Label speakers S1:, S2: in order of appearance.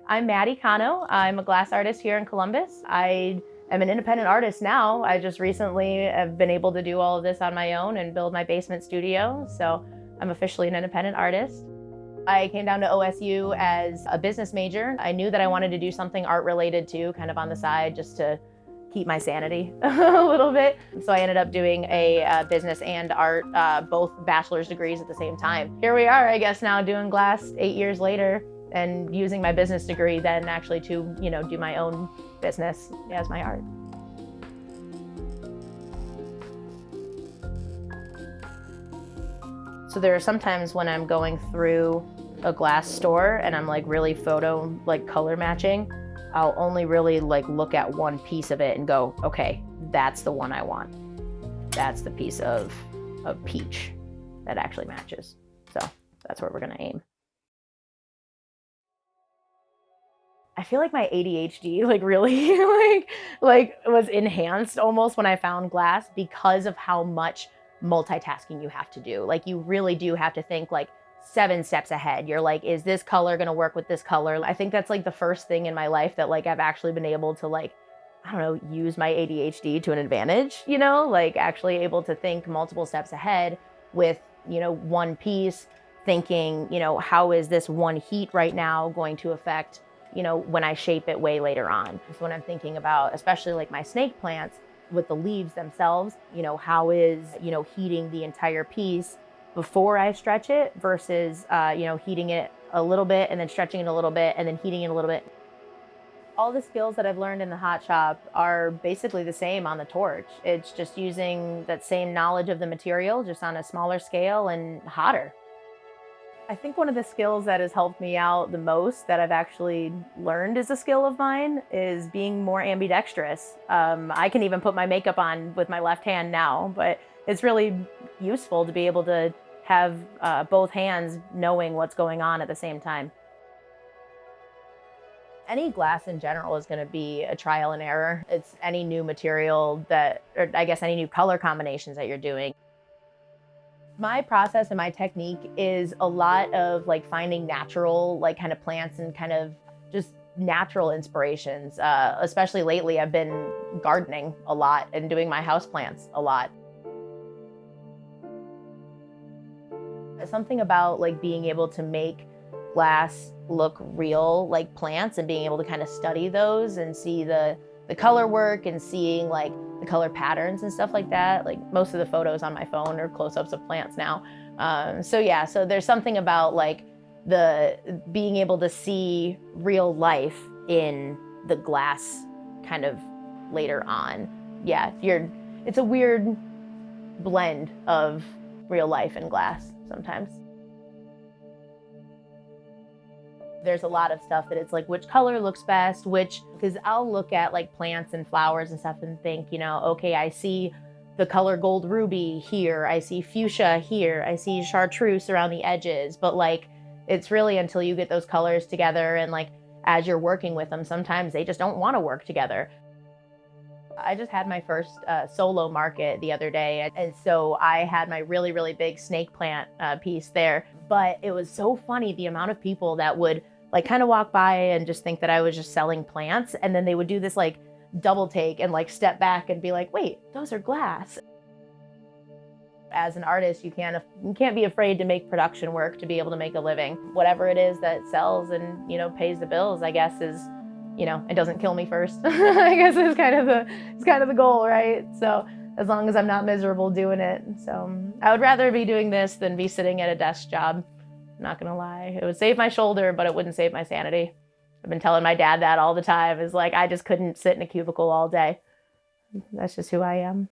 S1: I'm Madi Cano. I'm a glass artist here in Columbus. I am an independent artist now. I just recently have been able to do all of this on my own and build my basement studio. So I'm officially an independent artist. I came down to OSU as a business major. I knew that I wanted to do something art related too, kind of on the side, just to keep my sanity a little bit. So I ended up doing a business and art, both bachelor's degrees at the same time. Here we are, I guess, now doing glass 8 years later and using my business degree then actually to, do my own business as my art. So there are some times when I'm going through a glass store and I'm like really color matching. I'll only really look at one piece of it and go, okay, that's the one I want. That's the piece of peach that actually matches. So that's where we're gonna aim. I feel like my ADHD really was enhanced almost when I found glass because of how much multitasking you have to do. Like you really do have to think 7 steps ahead. You're like, is this color gonna work with this color? I think that's the first thing in my life that I've actually been able to I don't know, use my ADHD to an advantage, actually able to think multiple steps ahead with, one piece, thinking, how is this one heat right now going to affect, when I shape it way later on. So when I'm thinking about, especially my snake plants with the leaves themselves, how is, heating the entire piece before I stretch it versus, heating it a little bit and then stretching it a little bit and then heating it a little bit. All the skills that I've learned in the hot shop are basically the same on the torch. It's just using that same knowledge of the material, just on a smaller scale and hotter. I think one of the skills that has helped me out the most that I've actually learned as a skill of mine is being more ambidextrous. I can even put my makeup on with my left hand now, but it's really useful to be able to have both hands knowing what's going on at the same time. Any glass in general is going to be a trial and error. It's any new material or I guess any new color combinations that you're doing. My process and my technique is a lot of finding natural kind of plants and kind of just natural inspirations. Especially lately, I've been gardening a lot and doing my house plants a lot. Something about being able to make glass look real like plants and being able to kind of study those and see the color work and seeing the color patterns and stuff like that. Most of the photos on my phone are close-ups of plants now. So there's something about the being able to see real life in the glass kind of later on. Yeah, it's a weird blend of real life and glass sometimes. There's a lot of stuff that it's which color looks best, because I'll look at plants and flowers and stuff and think, okay, I see the color gold ruby here, I see fuchsia here, I see chartreuse around the edges, but it's really until you get those colors together and as you're working with them, sometimes they just don't want to work together. I just had my first solo market the other day, and so I had my really, really big snake plant piece there. But it was so funny the amount of people that would kind of walk by and just think that I was just selling plants, and then they would do this double take and step back and be like, wait, those are glass. As an artist, you can't be afraid to make production work to be able to make a living. Whatever it is that sells and pays the bills, I guess is, it doesn't kill me first. I guess it's kind of the goal, right? So as long as I'm not miserable doing it. So I would rather be doing this than be sitting at a desk job. I'm not gonna lie. It would save my shoulder, but it wouldn't save my sanity. I've been telling my dad that all the time. I just couldn't sit in a cubicle all day. That's just who I am.